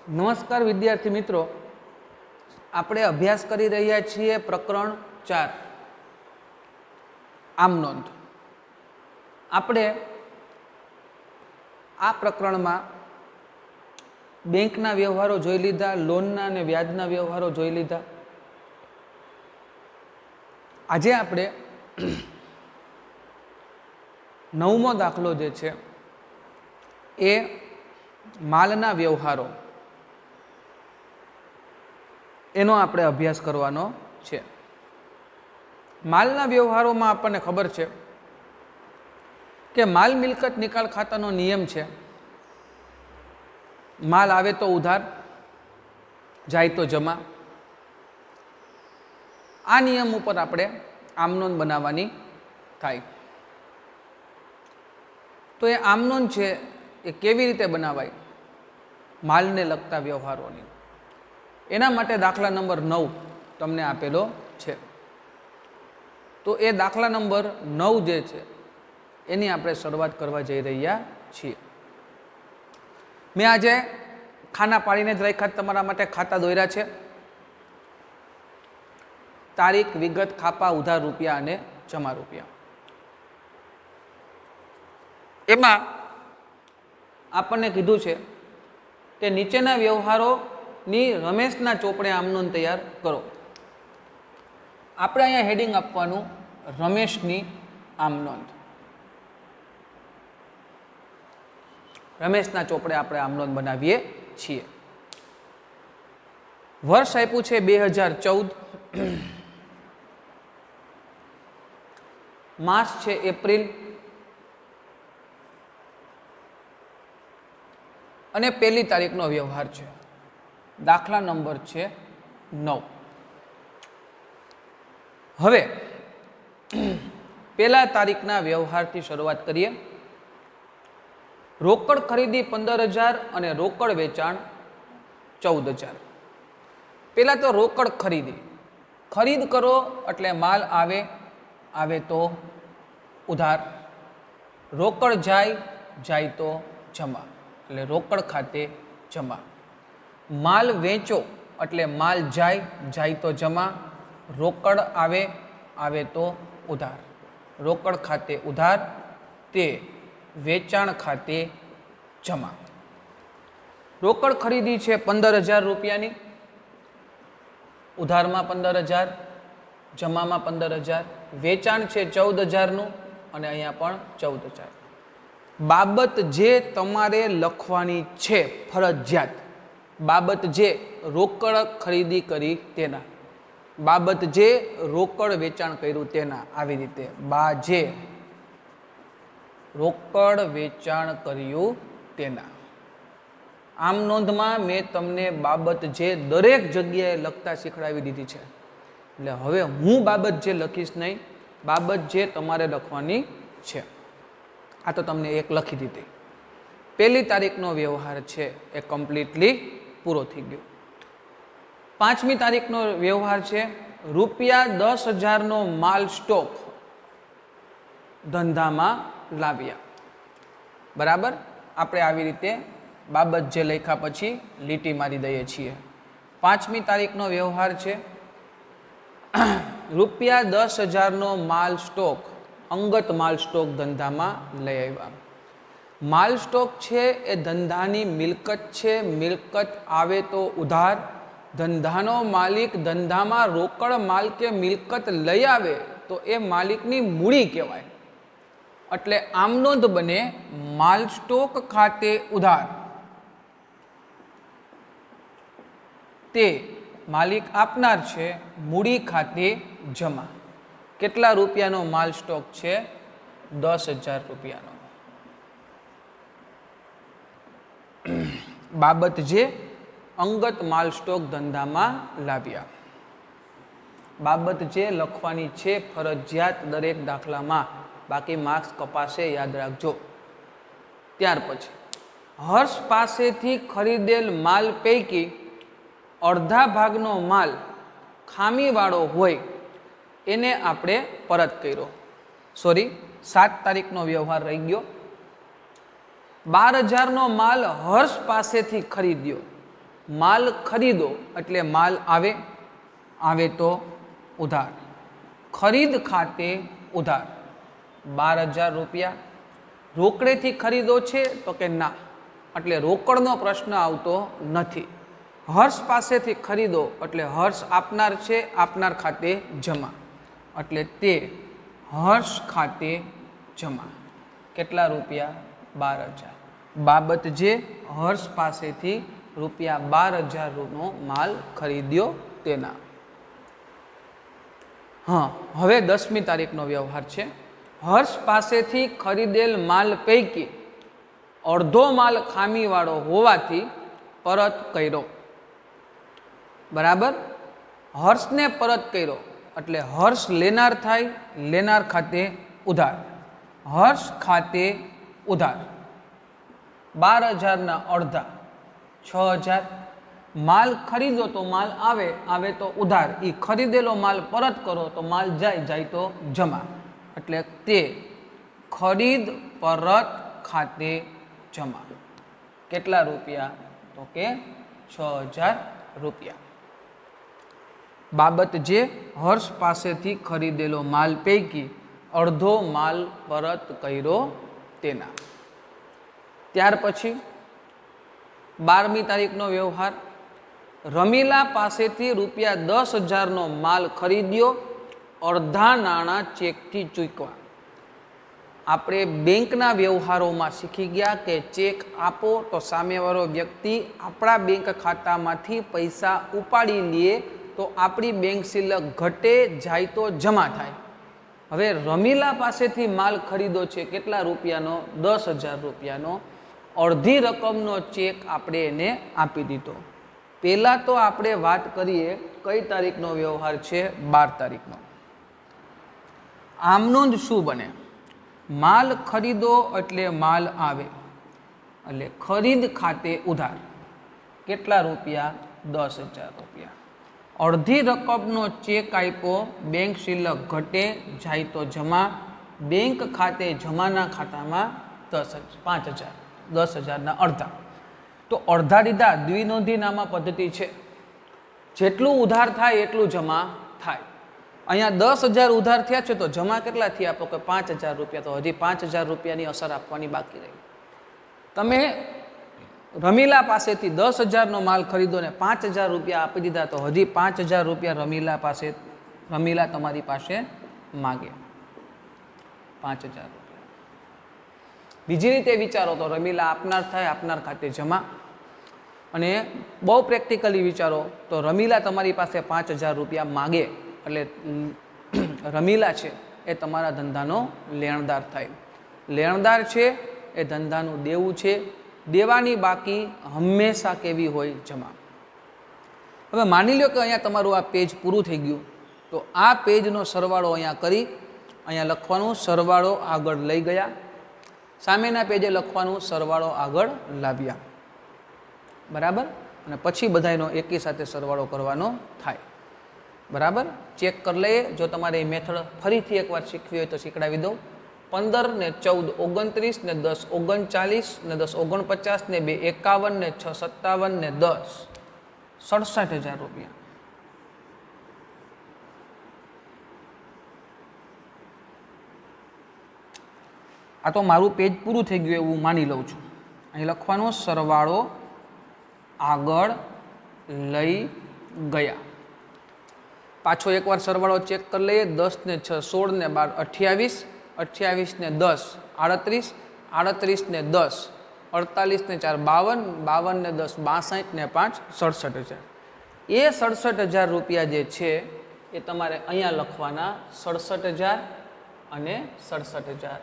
નમસ્કાર વિદ્યાર્થી મિત્રો, આપણે અભ્યાસ કરી રહ્યા છીએ પ્રકરણ 4 આમ નોંધ. આપણે આ પ્રકરણમાં બેંકના વ્યવહારો જોઈ લીધા, લોનના અને વ્યાજના વ્યવહારો જોઈ લીધા. આજે આપણે 9મો દાખલો જે છે એ માલના વ્યવહારો એનો આપણે અભ્યાસ કરવાનો છે. માલના વ્યવહારોમાં આપણને ખબર છે કે માલ મિલકત નિકાલ ખાતાનો નિયમ છે, માલ આવે તો ઉધાર, જાય તો જમા. આ નિયમ ઉપર આપણે આમનોંધ બનાવવાની થાય. તો એ આમનોંધ છે એ કેવી રીતે બનાવાય? માલને લગતા વ્યવહારોની. એના માટે દાખલા નંબર 9 તમને આપેલો છે. તો એ દાખલા નંબર 9 જે છે એની આપણે શરૂઆત કરવા જઈ રહ્યા છીએ. મેં આજે ખાના પાડીને જ રાખ્યા, તમારા માટે ખાતા દોર્યા છે. તારીખ, વિગત, ખાપા, ઉધાર રૂપિયા અને જમા રૂપિયા. એમાં આપણને કીધું છે કે નીચેના વ્યવહારોની રમેશના ચોપડે આમનોંધ તૈયાર કરો. આપણે અહીંયા હેડિંગ આપવાનું રમેશની આમનોંધ. રમેશના ચોપડે આપણે આમનોંધ બનાવીએ છીએ. વર્ષ આપ્યું છે 2014, માસ છે એપ્રિલ અને 1લી તારીખનો વ્યવહાર છે. દાખલા નંબર છે 9. હવે 1લા તારીખના વ્યવહારથી શરૂઆત કરીએ. રોકડ ખરીદી 15,000 અને રોકડ વેચાણ 14,000. પહેલા તો રોકડ ખરીદી. ખરીદ કરો એટલે માલ આવે, આવે તો ઉધાર. રોકડ જાય, જાય તો જમા, એટલે રોકડ ખાતે જમા. માલ વેચો એટલે માલ જાય, જાય તો જમા. રોકડ આવે, આવે તો ઉધાર. રોકડ ખાતે ઉધાર, તે વેચાણ ખાતે જમા. રોકડ ખરીદી છે 15,000 રૂપિયાની, ઉધારમાં 15,000, જમામાં 15,000. વેચાણ છે 14,000નું અને અહીંયા પણ 14,000. બાબત જે તમારે લખવાની છે ફરજિયાત, બાબત જે રોકડ ખરીદી કરી તેના, બાબત જે રોકડ વેચાણ કર્યું તેના. આવી રીતે જે રોકડ વેચાણ કર્યું તેના. આમ નોંધમાં મેં તમને બાબત જે દરેક જગ્યાએ લખતા શીખડાવી દીધી છે. એટલે હવે હું બાબત જે લખીશ નહીં, બાબત જે તમારે લખવાની છે. આ તો તમને એક લખી દીધી. 1લી તારીખનો વ્યવહાર છે એ કમ્પ્લીટલી પૂરો થઈ ગયો. 5મી તારીખનો વ્યવહાર છે રૂપિયા 10,000નો માલ સ્ટોક ધંધામાં લાવ્યા. બરાબર, આપણે આવી રીતે બાબત જે લખ્યા પછી લીટી મારી દઈએ છીએ. 5મી તારીખનો વ્યવહાર છે રૂપિયા 10,000નો માલ સ્ટોક, અંગત માલ સ્ટોક ધંધામાં લઈ આવ્યા. માલ સ્ટોક છે એ ધંધાની મિલકત છે. મિલકત આવે તો ઉધાર. ધંધાનો માલિક ધંધામાં રોકડ માલ કે મિલકત લઈ આવે તો એ માલિકની મૂડી કહેવાય. એટલે આમ નોંધ બને માલ સ્ટોક ખાતે ઉધાર, તે માલિક આપનાર છે, મૂડી ખાતે જમા. કેટલા રૂપિયાનો માલ સ્ટોક છે? 10,000 રૂપિયાનો. બાબત જે અંગત માલ સ્ટોક ધંધામાં લાવ્યા. બાબત જે લખવાની છે ફરજિયાત દરેક દાખલામાં, બાકી માર્ક્સ કપાશે, યાદ રાખજો. ત્યાર પછી હર્ષ પાસેથી ખરીદેલ માલ પૈકી અડધા ભાગનો માલ ખામીવાળો હોય એને આપણે પરત કર્યો. 7 તારીખનો વ્યવહાર રહી ગયો. 12,000નો માલ હર્ષ પાસેથી ખરીદ્યો. માલ ખરીદો એટલે માલ આવે, આવે તો ઉધાર. ખરીદ ખાતે ઉધાર 12,000 રૂપિયા. રોકડેથી ખરીદો છે તો કે ના, એટલે રોકડનો પ્રશ્ન આવતો નથી. હર્ષ પાસેથી ખરીદો એટલે હર્ષ આપનાર છે, આપનાર ખાતે જમા, એટલે તે હર્ષ ખાતે જમા. કેટલા રૂપિયા? 12,000. બાબત જે હર્ષ પાસેથી રૂપિયા 12,000નો માલ ખરીદ્યો તેના. હા, હવે 10મી તારીખનો વ્યવહાર છે. હર્ષ પાસેથી ખરીદેલ માલ પૈકી અડધો માલ ખામીવાળો હોવાથી પરત કર્યો. બરાબર? હર્ષને પરત કર્યો એટલે હર્ષ લેનાર થાય, લેનાર ખાતે ઉધાર. હર્ષ ખાતે ઉધાર 12,000ના અડધા 6,000. માલ ખરીદો તો માલ આવે, આવે તો ઉધાર. એ ખરીદેલો માલ પરત કરો તો માલ જાય, જાય તો જમા, એટલે તે ખરીદ પરત ખાતે જમા. કેટલા રૂપિયા? તો કે 6,000 રૂપિયા. બાબત જે હર્ષ પાસેથી ખરીદેલો માલ પૈકી અડધો માલ પરત કર્યો તેના. ત્યાર પછી 12મી તારીખનો વ્યવહાર. રમીલા પાસેથી રૂપિયા 10,000નો માલ ખરીદ્યો, અડધા નાણાં ચેકથી ચૂકવા. આપણે બેંકના વ્યવહારોમાં શીખી ગયા કે ચેક આપો તો સામેવાળો વ્યક્તિ આપણા બેંક ખાતામાંથી પૈસા ઉપાડી લે તો આપણી બેંક શિલ્લક ઘટે, જાય તો જમા થાય. હવે રમીલા પાસેથી માલ ખરીદો છે કેટલા રૂપિયાનો? 10,000 રૂપિયાનો. અડધી રકમનો ચેક આપણે એને આપી દીધો. પહેલાં તો આપણે વાત કરીએ કઈ તારીખનો વ્યવહાર છે? 12 તારીખનો. આમનું જ શું બને? માલ ખરીદો એટલે માલ આવે, એટલે ખરીદ ખાતે ઉધાર. કેટલા રૂપિયા? 10,000 રૂપિયા. અડધી રકમનો ચેક આપ્યો, બેંક શિલ્લક ઘટે, જાય તો જમા. બેંક ખાતે જમાના ખાતામાં 5,000. 10,000ના અડધા. તો અડધા દીધા. દ્વિનોંધી નામા પદ્ધતિ છે. જેટલું ઉધાર થાય એટલું જમા થાય. અહીંયા 10,000 ઉધાર થયા છે તો જમા કેટલા થયા? તો કે 5,000 રૂપિયા. તો હજી 5,000 રૂપિયાની અસર આપવાની બાકી રહી. તમે રમીલા પાસેથી 10,000નો માલ ખરીદો ને 5,000 રૂપિયા આપી દીધા તો હજી 5,000 રૂપિયા રમીલા તમારી પાસે માગે. 5,000 રૂપિયા. બીજી રીતે વિચારો તો રમીલા આપનાર થાય, આપનાર ખાતે જમા. અને બહુ પ્રેક્ટિકલી વિચારો તો રમીલા તમારી પાસે 5,000 રૂપિયા માગે એટલે રમીલા છે એ તમારા ધંધાનો લેણદાર થાય. લેણદાર છે એ ધંધાનું દેવું છે. દેવાની બાકી હંમેશા કેવી હોય? જમા. હવે માની લો કે અહીંયા તમારું આ પેજ પૂરું થઈ ગયું તો આ પેજનો સરવાળો અહીંયા કરી અહીંયા લખવાનું, સરવાળો આગળ લઈ ગયા. સામેના પેજે લખવાનું, સરવાળો આગળ લાવ્યા. બરાબર? અને પછી બધાનો એકી સાથે સરવાળો કરવાનો થાય. બરાબર? ચેક કરી લઈએ. જો તમારે એ મેથડ ફરીથી એકવાર શીખવી હોય તો શીખડાવી દઉં. 15 ને 14 29 ને 10 39 ને 10 49 ને 2 51 ને 6 57 ને 10 67,000 રૂપિયા. આ તો મારું પેજ પૂરું થઈ ગયું એવું માની લઉં છું. અહીં લખવાનો, સરવાળો આગળ લઈ ગયા. પાછો એકવાર સરવાળો ચેક કરી લઈએ. 10 ને 6 16 ને 12 28 ને 10 38 38 ને 10 48 ને 4 52 52 ને 10 62 ને 5 67,000. એ 67,000 રૂપિયા જે છે એ તમારે અહીંયા લખવાના. 67,000 અને 67,000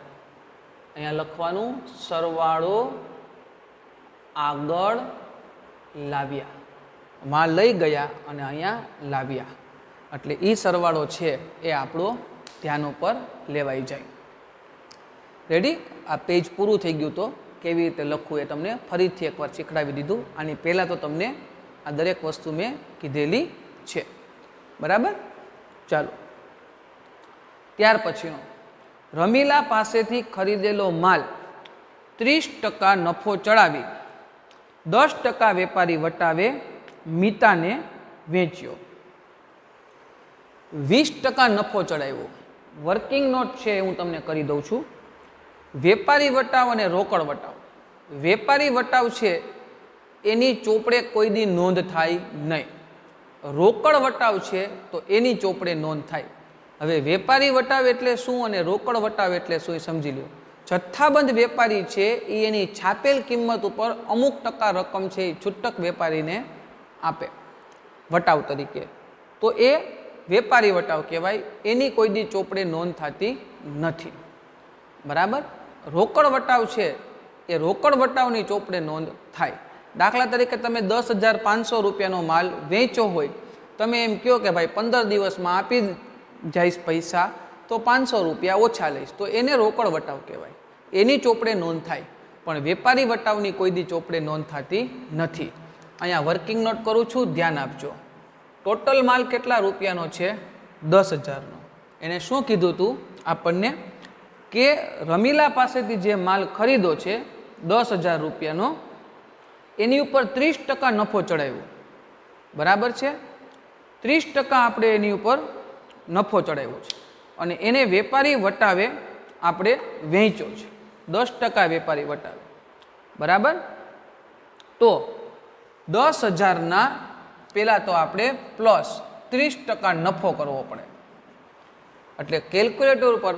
અહીંયા લખવાનું, સરવાળો આગળ લાવ્યા. માં લઈ ગયા અને અહીંયા લાવ્યા એટલે એ સરવાળો છે એ આપણો ધ્યાન ઉપર લેવાઈ જાય. રેડી? આ પેજ પૂરું થઈ ગયું તો કેવી રીતે લખવું એ તમને ફરીથી એકવાર શીખડાવી દીધું. આની પહેલાં તો તમને આ દરેક વસ્તુ મેં કીધેલી છે. બરાબર? ચાલો, ત્યાર પછીનો, રમીલા પાસેથી ખરીદેલો માલ 30% નફો ચડાવી 10% વેપારી વટાવે મિતાને વેચ્યો. 20% નફો ચડાવ્યો. વર્કિંગ નોટ છે હું તમને કરી દઉં છું. વેપારી વટાવ અને રોકડ વટાવ. વેપારી વટાવ છે એની ચોપડે કોઈ દી નોંધ થાય નહીં. રોકડ વટાવ છે તો એની ચોપડે નોંધ થાય. હવે વેપારી વટાવ એટલે શું અને રોકડ વટાવ એટલે શું એ સમજી લો. જથ્થાબંધ વેપારી છે એ એની છાપેલ કિંમત ઉપર અમુક ટકા રકમ છે એ છૂટક વેપારીને આપે વટાવ તરીકે, તો એ વેપારી વટાવ કહેવાય. એની કોઈ દી ચોપડે નોંધ થતી નથી. બરાબર. રોકડ વટાવ છે એ રોકડ વટાવની ચોપડે નોંધ થાય. દાખલા તરીકે તમે 10,500 રૂપિયાનો માલ વેચો હોય, તમે એમ કહો કે ભાઈ 15 દિવસમાં આપી જઈશ પૈસા, તો 500 રૂપિયા ઓછા લઈશ, તો એને રોકડ વટાવ કહેવાય. એની ચોપડે નોંધ થાય. પણ વેપારી વટાવની કોઈ દી ચોપડે નોંધ થતી નથી. અહીંયા વર્કિંગ નોટ કરું છું, ધ્યાન આપજો. ટોટલ માલ કેટલા રૂપિયાનો છે? 10,000નો. એને શું કીધું હતું આપણને કે રમીલા પાસેથી જે માલ ખરીદો છે 10,000 રૂપિયાનો, એની ઉપર 30% નફો ચડાવ્યો. બરાબર છે. 30% આપણે એની ઉપર નફો ચડાવ્યો છે અને એને વેપારી વટાવે આપણે વેચ્યો છે. 10% વેપારી વટાવે. બરાબર. તો 10,000ના પહેલાં તો આપણે પ્લસ 30% નફો કરવો પડે. એટલે કેલ્ક્યુલેટર ઉપર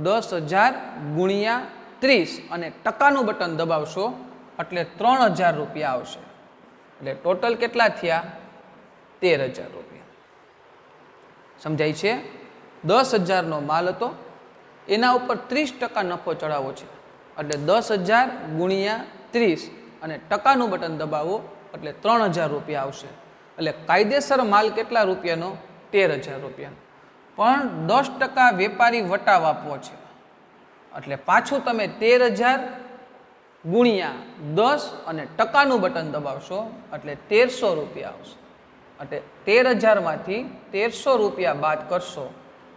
10,000 ગુણ્યા 30 અને ટકાનું બટન દબાવશો એટલે 3,000 રૂપિયા આવશે. એટલે ટોટલ કેટલા થયા? 13,000 રૂપિયા. સમજાય છે? 10,000નો માલ હતો, એના ઉપર 30% નફો ચડાવવો છે. એટલે 10,000 ગુણ્યા 30 અને ટકાનું બટન દબાવો એટલે 3,000 રૂપિયા આવશે. એટલે કાયદેસર માલ કેટલા રૂપિયાનો? 13,000 રૂપિયાનો. પણ 10% વેપારી વટાવ આપવો છે. એટલે પાછું તમે 13,000 ગુણ્યા 10 અને ટકાનું બટન દબાવશો એટલે 1,300 રૂપિયા આવશે. એટલે 13,000માંથી 1,300 રૂપિયા બાદ કરશો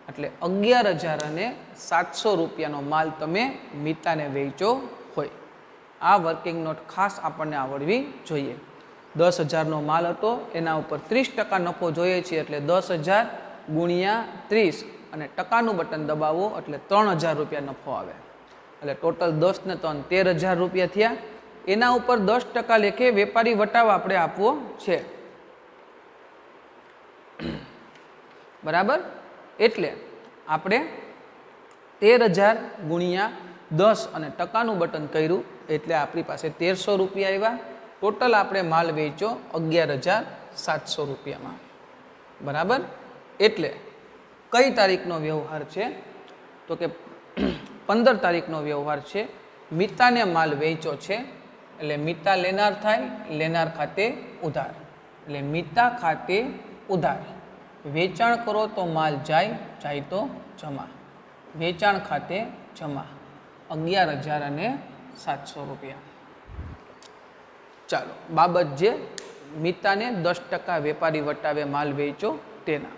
એટલે 11,700 રૂપિયાનો માલ તમે મિતાને વેચો હોય. આ વર્કિંગ નોટ ખાસ આપણને આવડવી જોઈએ. 10,000નો માલ હતો, એના ઉપર 30% નફો જોઈએ છે એટલે 10,000 ગુણ્યા 30 અને ટકાનું બટન દબાવો એટલે 3,000 રૂપિયા નફો આવે. એટલે ટોટલ 10 ને 3 13,000 રૂપિયા થયા. એના ઉપર 10% લેખે વેપારી વટાવ આપણે આપવો છે. બરાબર. એટલે આપણે 13,000 ગુણ્યા 10 અને ટકાનું બટન કર્યું એટલે આપણી પાસે 1,300 રૂપિયા આવ્યા. ટોટલ આપણે માલ વેચ્યો 11,700 રૂપિયામાં. બરાબર. એટલે કઈ તારીખનો વ્યવહાર છે? તો કે 15 તારીખનો વ્યવહાર છે. મિતાને માલ વેચ્યો છે એટલે મિતા લેનાર થાય, લેનાર ખાતે ઉધાર. એટલે મિતા ખાતે ઉધાર. વેચાણ કરો તો માલ જાય, જાય તો જમા. વેચાણ ખાતે જમા 11,700 રૂપિયા. ચાલો, બાબત જે મિતાને 10% વેપારી વટાવે માલ વેચો તેના.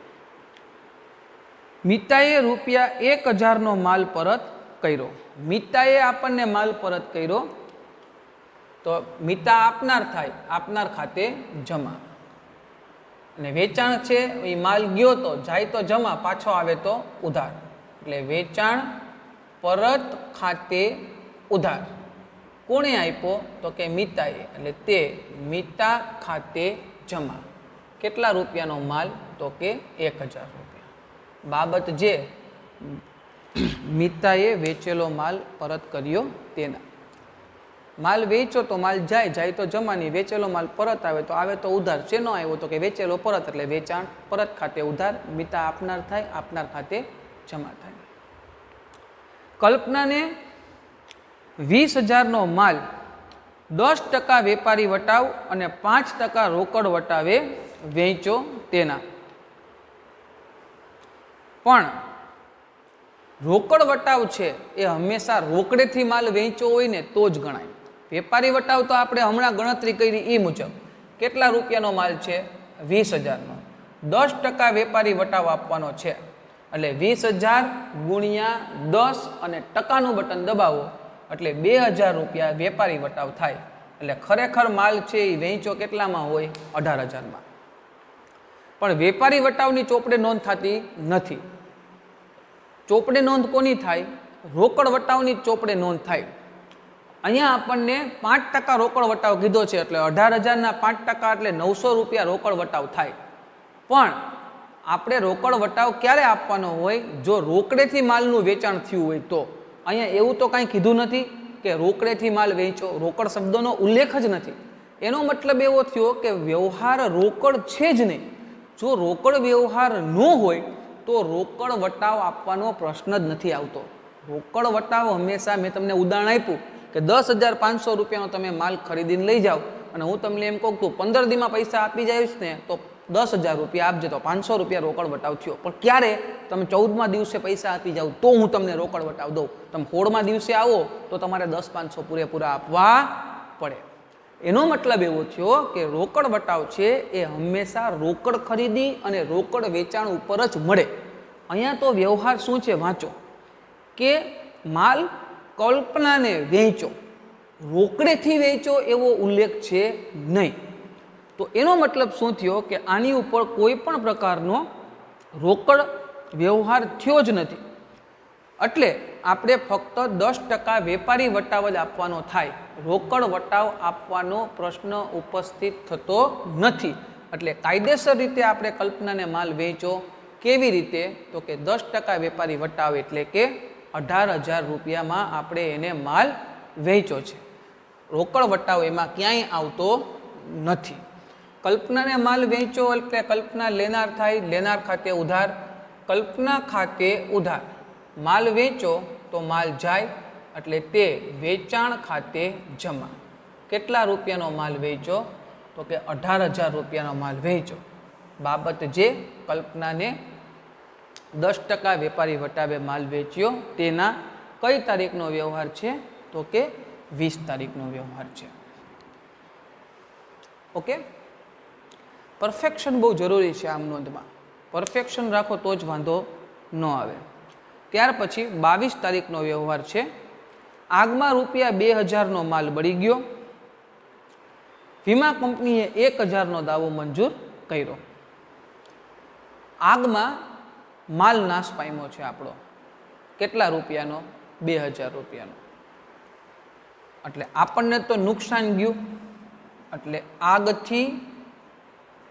મિતાએ રૂપિયા 1,000નો માલ પરત કર્યો. મિતાએ આપણને માલ પરત કર્યો તો મિતા આપનાર થાય, આપનાર ખાતે જમા. અને વેચાણ છે એ માલ ગયો તો જાય તો જમા, પાછો આવે તો ઉધાર. એટલે વેચાણ પરત ખાતે ઉધાર. કોણે આપ્યો? તો કે મિતાએ. એટલે તે મિતા ખાતે જમા. કેટલા રૂપિયાનો માલ? તો કે 1,000 રૂપિયા. બાબત જે મિતાએ વેચેલો માલ પરત કર્યો તેના. માલ વેચો તો માલ જાય, જાય તો જમાની. વેચેલો માલ પરત આવે તો ઉધાર. શેનો આવ્યો? તો કે વેચેલો પરત. એટલે વેચાણ પરત ખાતે ઉધાર. મિતા આપનાર થાય, આપનાર ખાતે જમા થાય. કલ્પનાને 20,000નો માલ 10% વેપારી વટાવ અને 5% રોકડ વટાવે વેચો તેના. પણ રોકડ વટાવ છે એ હંમેશા રોકડેથી માલ વેચ્યો હોય ને તો જ ગણાય. વેપારી વટાવ તો આપણે હમણાં ગણતરી કરી એ મુજબ કેટલા રૂપિયાનો માલ છે? 20,000નો. 10% વેપારી વટાવ આપવાનો છે એટલે 20,000 ગુણ્યા 10 અને ટકાનું બટન દબાવો એટલે 2,000 રૂપિયા વેપારી વટાવ થાય. એટલે ખરેખર માલ છે એ વેચો કેટલામાં હોય? 18,000માં. પણ વેપારી વટાવની ચોપડે નોંધ થતી નથી. ચોપડે નોંધ કોની થાય? રોકડ વટાવની ચોપડે નોંધ થાય. અહીંયા આપણને 5% રોકડ વટાવ કીધો છે, એટલે 18,000ના 5% એટલે 900 રૂપિયા રોકડ વટાવ થાય. પણ આપણે રોકડ વટાવ ક્યારે આપવાનો હોય? જો રોકડેથી માલનું વેચાણ થયું હોય તો. અહીંયા એવું તો કાંઈ કીધું નથી કે રોકડેથી માલ વેચો, રોકડ શબ્દનો ઉલ્લેખ જ નથી. એનો મતલબ એવો થયો કે વ્યવહાર રોકડ છે જ નહીં. જો રોકડ વ્યવહાર ન હોય તો રોકડ વટાવ આપવાનો પ્રશ્ન જ નથી આવતો. રોકડ વટાવ હંમેશા, મેં તમને ઉદાહરણ આપ્યું કે 10,500 રૂપિયાનો તમે માલ ખરીદીને લઈ જાઓ અને હું તમને એમ કહું તું 15 દીમાં પૈસા આપી જઈશ ને તો 10,000 રૂપિયા આપજે, તો 500 રૂપિયા રોકડ વટાવ થયો. પણ ક્યારે? તમે 14મા દિવસે પૈસા આપી જાઓ તો હું તમને રોકડ વટાવ દઉં. તમે 16મા દિવસે આવો તો તમારે 10,500 પૂરેપૂરા આપવા પડે. એનો મતલબ એવો થયો કે રોકડ વટાવ છે એ હંમેશા રોકડ ખરીદી અને રોકડ વેચાણ ઉપર જ મળે. અહીંયા તો વ્યવહાર શું છે વાંચો, કે માલ કલ્પનાને વેચો, રોકડેથી વેચો એવો ઉલ્લેખ છે નહીં. તો એનો મતલબ શું થયો કે આની ઉપર કોઈ પણ પ્રકારનો રોકડ વ્યવહાર થયો જ નથી. એટલે આપણે ફક્ત 10% વેપારી વટાવ જ આપવાનો થાય, રોકડ વટાવ આપવાનો પ્રશ્ન ઉપસ્થિત થતો નથી. એટલે કાયદેસર રીતે આપણે કલ્પનાને માલ વેચો. કેવી રીતે? તો કે 10% વેપારી વટાવ એટલે કે 18,000 રૂપિયામાં આપણે એને માલ વેચો છે. રોકડ વટાવ એમાં ક્યાંય આવતો નથી. કલ્પનાને માલ વેચો એટલે કલ્પના લેનાર થાય, લેનાર ખાતે ઉધાર, કલ્પના ખાતે ઉધાર. માલ વેચો તો માલ જાય એટલે તે વેચાણ ખાતે જમા. કેટલા રૂપિયાનો માલ વેચો? તો કે 18,000 રૂપિયાનો માલ વેચો. બાબત જે કલ્પનાને 10% વેપારી વટાવે માલ વેચ્યો તેના કઈ તારીખનો વ્યવહાર છે? તો કે 20 તારીખનો વ્યવહાર છે. ઓકે, પરફેક્શન બહુ જરૂરી છે આમ નોંધમાં. પરફેક્શન રાખો તો જ વાંધો ન આવે. ત્યાર પછી 22 તારીખનો વ્યવહાર છે. આગમાં રૂપિયા 2,000નો માલ બળી ગયો, વીમા કંપનીએ 1,000નો દાવો મંજૂર કર્યો. આગમાં માલ નાશ પામ્યો છે આપણો. કેટલા રૂપિયાનો? 2,000 રૂપિયાનો. એટલે આપણને તો નુકસાન ગયું. એટલે આગથી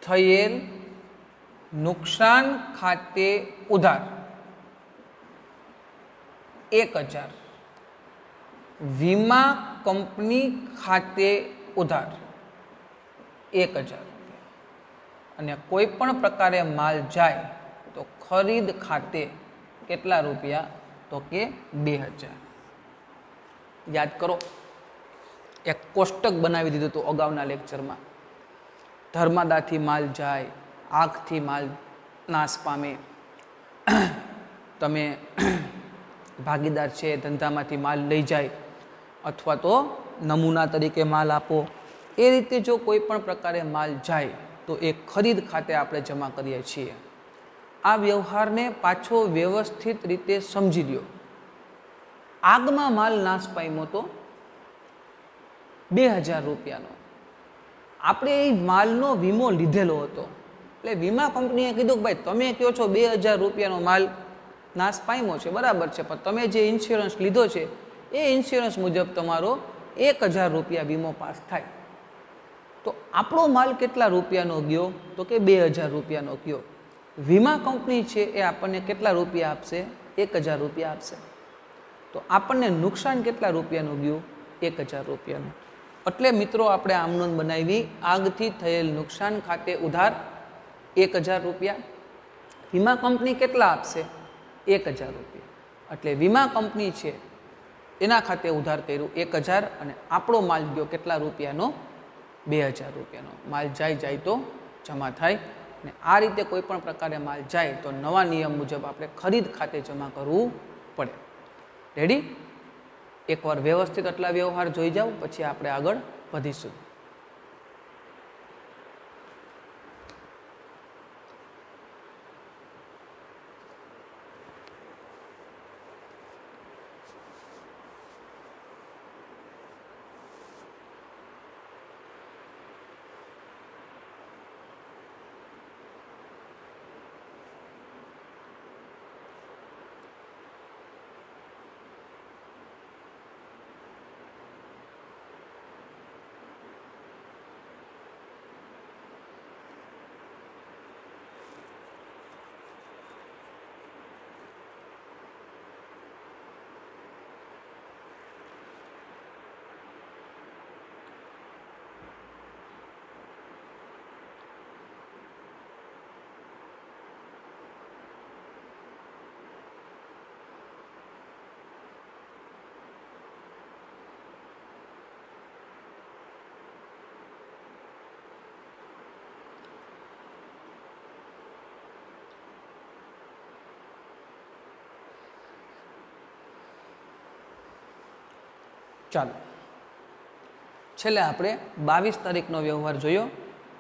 થયેલ નુકસાન ખાતે ઉધાર 1,000, વીમા કંપની ખાતે ઉધાર 1,000 રૂપિયા. અને કોઈ પણ પ્રકારે માલ જાય તો ખરીદ ખાતે કેટલા રૂપિયા? તો કે 2,000. યાદ કરો, એક કોષ્ટક બનાવી દીધું હતું અગાઉના લેક્ચરમાં. ધર્માદાથી માલ જાય, આગથી માલ નાશ પામે, તમે ભાગીદાર છે ધંધામાંથી માલ લઈ જાય અથવા તો નમૂના તરીકે માલ આપો. એ રીતે જો કોઈ પણ પ્રકારે માલ જાય તો એ ખરીદ ખાતે આપણે જમા કરીએ છીએ. આ વ્યવહારને પાછો વ્યવસ્થિત રીતે સમજી લ્યો. આગમાં માલ નાશ પામ્યો તો 2,000 રૂપિયાનો. આપણે એ માલનો વીમો લીધેલો હતો. એટલે વીમા કંપનીએ કીધું કે ભાઈ તમે કહો છો 2,000 રૂપિયાનો માલ નાશ પામ્યો છે, બરાબર છે, પણ તમે જે ઇન્સ્યોરન્સ લીધો છે એ ઇન્સ્યોરન્સ મુજબ તમારો 1,000 રૂપિયા વીમો પાસ થાય. તો આપણો માલ કેટલા રૂપિયાનો ગયો? તો કે 2,000 રૂપિયાનો ગયો. વીમા કંપની છે એ આપણને કેટલા રૂપિયા આપશે? 1,000 રૂપિયા આપશે. તો આપણને નુકસાન કેટલા રૂપિયાનું ગયું? 1,000 રૂપિયાનું. એટલે મિત્રો આપણે આમ નોંધ બનાવી, આગથી થયેલ નુકસાન ખાતે ઉધાર 1,000 રૂપિયા. વીમા કંપની કેટલા આપશે? 1,000 રૂપિયા. એટલે વીમા કંપની છે એના ખાતે ઉધાર કર્યું 1,000 અને આપણો માલ ગયો કેટલા રૂપિયાનો? 2,000 રૂપિયાનો. માલ જાય તો જમા થાય. અને આ રીતે કોઈ પણ પ્રકારે માલ જાય તો નવા નિયમ મુજબ આપણે ખરીદ ખાતે જમા કરવું પડે. રેડી? એકવાર વ્યવસ્થિત આટલા વ્યવહાર જોઈ જાઓ પછી આપણે આગળ વધીશું. ચાલો છેલ્લે આપણે 22 તારીખનો વ્યવહાર જોયો.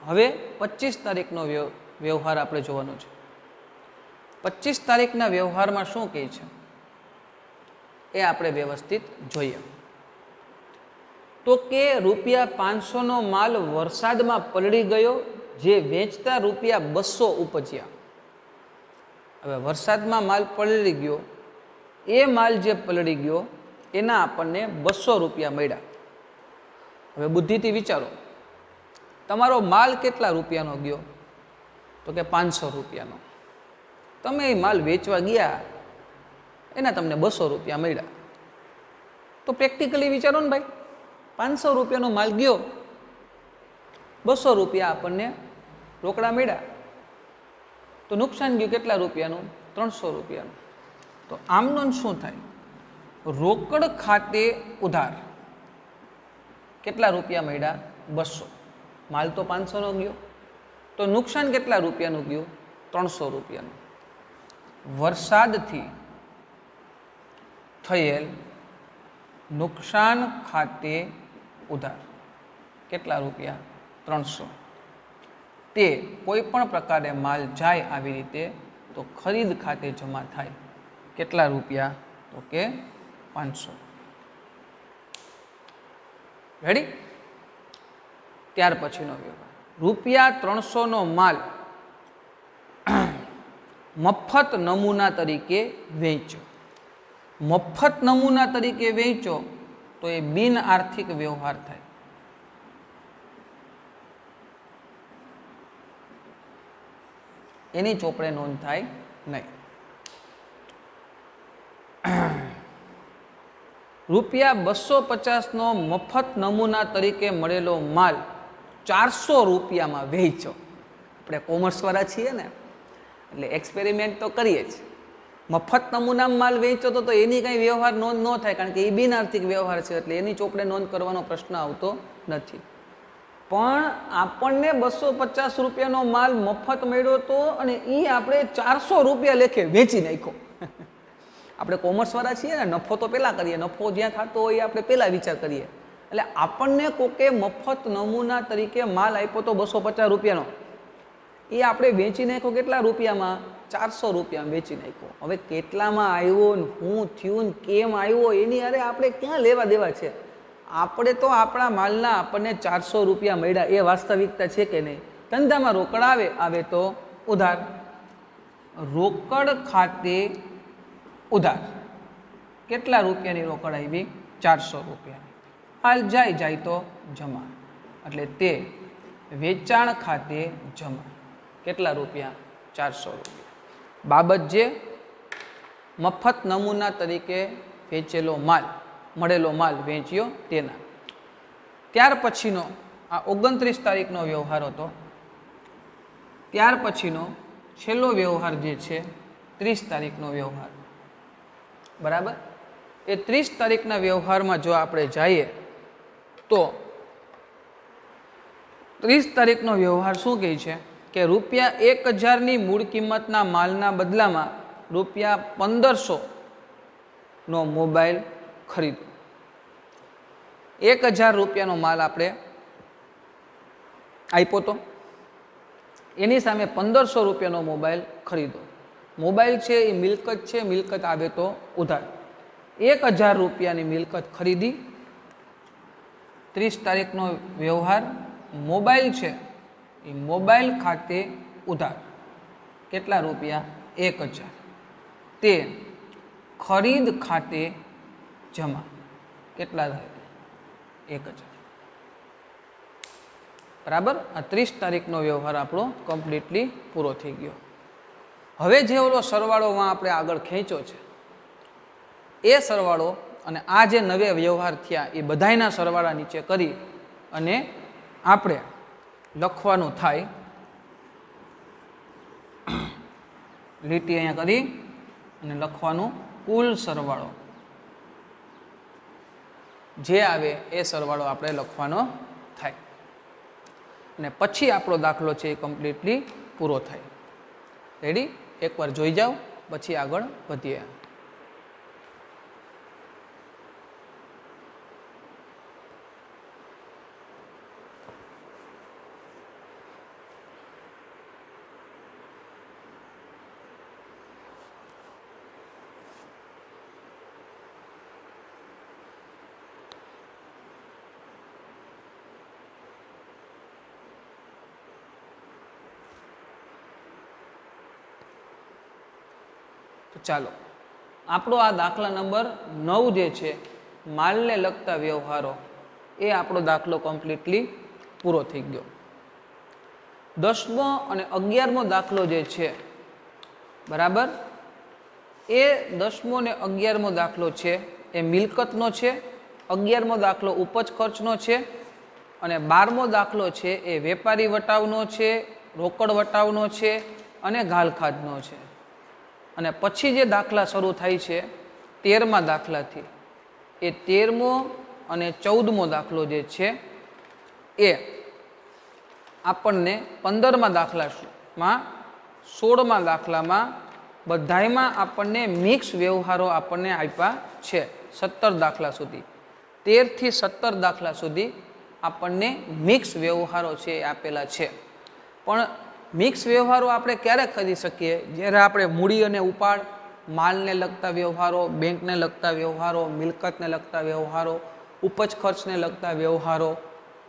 હવે 25 તારીખનો વ્યવહાર આપણે જોવાનો છે. 25 તારીખના વ્યવહારમાં શું કહે છે એ આપણે વ્યવસ્થિત જોઈએ. તો કે ₹500નો માલ વરસાદમાં પલળી ગયો, જે વેચતા ₹200 ઉપજ્યા. હવે વરસાદમાં માલ પલળી ગયો, એ માલ જે પલળી ગયો એના આપણને ₹200 મળ્યા. હવે બુદ્ધિથી વિચારો, તમારો માલ કેટલા રૂપિયાનો ગયો? તો કે ₹500. તમે એ માલ વેચવા ગયા, એના તમને ₹200 મળ્યા. તો પ્રેક્ટિકલી વિચારો ને ભાઈ, ₹500નો માલ ગયો, ₹200 આપણને રોકડા મળ્યા, તો નુકસાન ગયું કેટલા રૂપિયાનું? ₹300. તો આમનો શું થાય? રોકડ ખાતે ઉધાર કેટલા રૂપિયા મળ્યા? 200. માલ તો 500નો ગયો, તો નુકસાન કેટલા રૂપિયાનું ગયું? ₹300. વરસાદથી થયેલ નુકસાન ખાતે ઉધાર કેટલા રૂપિયા? 300. તે કોઈ પણ પ્રકારે માલ જાય આવી રીતે તો ખરીદ ખાતે જમા થાય કેટલા રૂપિયા? તો કે 500. રેડી? ત્યાર પછીનો વ્યવહાર, ₹300નો માલ મફત નમૂના તરીકે વેચો. મફત નમૂના તરીકે વેચો તો એ બિન આર્થિક વ્યવહાર થાય. એની ચોપડે નોંધ થાય નહીં. ₹250નો મફત નમૂના તરીકે મળેલો માલ ₹400માં વેચો. આપણે કોમર્સવાળા છીએ ને, એટલે એક્સપેરિમેન્ટ તો કરીએ જ. મફત નમૂનામાં માલ વેચો તો એની કંઈ વ્યવહાર નોંધ ન થાય, કારણ કે એ બિન આર્થિક વ્યવહાર છે, એટલે એની ચોપડે નોંધ કરવાનો પ્રશ્ન આવતો નથી. પણ આપણને ₹250નો માલ મફત મળ્યો હતો અને એ આપણે ₹400 લેખે વેચી નાખ્યો. આપણે કોમર્સવાળા છીએ ને, નફો તો પહેલાં કરીએ, નફો જ્યાં થતો હોય આપણે પહેલાં વિચાર કરીએ. એટલે આપણને કોકે મફત નમૂના તરીકે માલ આપ્યો તો ₹250નો, એ આપણે વેચી નાખ્યો કેટલા રૂપિયામાં? ₹400 વેચી નાખ્યો. હવે કેટલામાં આવ્યો ને શું થયું ને કેમ આવ્યો એની અરે આપણે ક્યાં લેવા દેવા છે? આપણે તો આપણા માલના આપણને ₹400 મળ્યા, એ વાસ્તવિકતા છે કે નહીં? ધંધામાં રોકડ આવે તો ઉધાર. રોકડ ખાતે ઉધાર કેટલા રૂપિયાની રોકડ આવી? ₹400. હાલ જાય તો જમા, એટલે તે વેચાણ ખાતે જમા કેટલા રૂપિયા? ₹400. બાબત જે મફત નમૂના તરીકે વેચેલો માલ, મળેલો માલ વેચ્યો તેના. ત્યાર પછીનો આ 29 તારીખનો વ્યવહાર હતો. ત્યાર પછીનો છેલ્લો વ્યવહાર જે છે 30 તારીખનો વ્યવહાર. બરાબર? એ 30 તારીખના વ્યવહારમાં જો આપણે જઈએ તો 30 તારીખનો વ્યવહાર શું કહે છે કે ₹1000ની મૂળ કિંમતના માલના બદલામાં ₹1500નો મોબાઈલ ખરીદો. ₹1000નો માલ આપણે આપ્યો તો, એની સામે ₹1500નો મોબાઈલ ખરીદો. મોબાઈલ છે એ મિલકત છે, મિલકત આવે તો ઉધાર. ₹1000ની મિલકત ખરીદી. 30 તારીખનો વ્યવહાર, મોબાઈલ છે એ મોબાઈલ ખાતે ઉધાર કેટલા રૂપિયા? 1000. તે ખરીદ ખાતે જમા કેટલા થાય? 1000. બરાબર? આ 30 તારીખનો વ્યવહાર આપણો કમ્પ્લીટલી પૂરો થઈ ગયો. હવે જે ઓલો સરવાળોમાં આપણે આગળ ખેંચ્યો છે, એ સરવાળો અને આ જે નવે વ્યવહાર થયા એ બધાયના સરવાળા નીચે કરી અને આપણે લખવાનું થાય. લીટી અહીંયા કરી અને લખવાનું કુલ સરવાળો જે આવે એ સરવાળો આપણે લખવાનો થાય, અને પછી આપણો દાખલો છે એ કમ્પ્લીટલી પૂરો થાય. રેડી? એકવાર જોઈ જાઓ, પછી આગળ વધીએ. તો ચાલો આપણો આ દાખલા નંબર 9 જે છે માલને લગતા વ્યવહારો એ આપણો દાખલો કમ્પ્લીટલી પૂરો થઈ ગયો. 10મો અને 11મો દાખલો જે છે બરાબર, એ 10મો અને 11મો દાખલો છે એ મિલકતનો છે, 11મો દાખલો ઉપજ ખર્ચનો છે અને 12મો દાખલો છે એ વેપારી વટાવનો છે, રોકડ વટાવનો છે અને ઘાલખાધનો છે. અને પછી જે દાખલા શરૂ થાય છે 13મા દાખલાથી, એ 13મો અને 14મો દાખલો જે છે એ આપણને 15મા દાખલામાં 16મા દાખલામાં બધાયમાં આપણને મિક્સ વ્યવહારો આપણને આપ્યા છે. 17 દાખલા સુધી, 13 થી 17 દાખલા સુધી આપણને મિક્સ વ્યવહારો છે એ આપેલા છે. પણ મિક્સ વ્યવહારો આપણે ક્યારે કરી શકીએ? જ્યારે આપણે મૂડી અને ઉપાડ, માલને લગતા વ્યવહારો, બેંકને લગતા વ્યવહારો, મિલકતને લગતા વ્યવહારો, ઉપજ ખર્ચને લગતા વ્યવહારો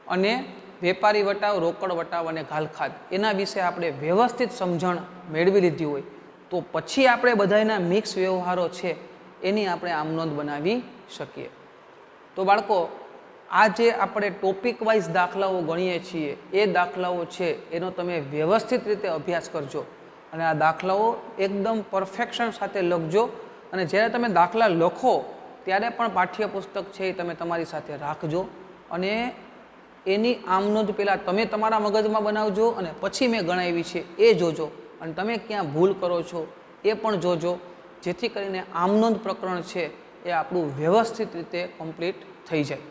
અને વેપારી વટાવ, રોકડ વટાવ અને ઘાલખાધ એના વિશે આપણે વ્યવસ્થિત સમજણ મેળવી લીધી હોય તો પછી આપણે બધાના મિક્સ વ્યવહારો છે એની આપણે આમનોંધ બનાવી શકીએ. તો બાળકો, આ જે આપણે ટોપિક વાઇઝ દાખલાઓ ગણીએ છીએ એ દાખલાઓ છે એનો તમે વ્યવસ્થિત રીતે અભ્યાસ કરજો અને આ દાખલાઓ એકદમ પરફેક્શન સાથે લખજો. અને જ્યારે તમે દાખલા લખો ત્યારે પણ પાઠ્યપુસ્તક છે એ તમે તમારી સાથે રાખજો અને એની આમનોંધ પહેલાં તમે તમારા મગજમાં બનાવજો અને પછી મેં ગણાવી છે એ જોજો અને તમે ક્યાં ભૂલ કરો છો એ પણ જોજો, જેથી કરીને આમનોંધ પ્રકરણ છે એ આપણું વ્યવસ્થિત રીતે કમ્પ્લીટ થઈ જાય.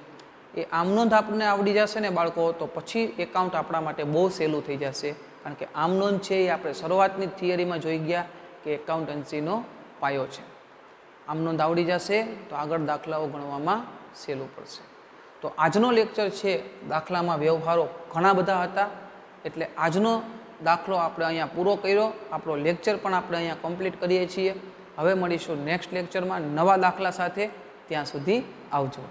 એ આમનોંધ આપણને આવડી જશે ને બાળકો, તો પછી એકાઉન્ટ આપણા માટે બહુ સહેલું થઈ જશે. કારણ કે આમનોંધ છે એ આપણે શરૂઆતની થિયરીમાં જોઈ ગયા કે એકાઉન્ટન્સીનો પાયો છે. આમનોંધ આવડી જશે તો આગળ દાખલાઓ ગણવામાં સહેલું પડશે. તો આજનો લેક્ચર છે દાખલામાં વ્યવહારો ઘણા બધા હતા, એટલે આજનો દાખલો આપણે અહીંયા પૂરો કર્યો. આપણો લેક્ચર પણ આપણે અહીંયા કમ્પ્લીટ કરીએ છીએ. હવે મળીશું નેક્સ્ટ લેક્ચરમાં નવા દાખલા સાથે. ત્યાં સુધી આવજો.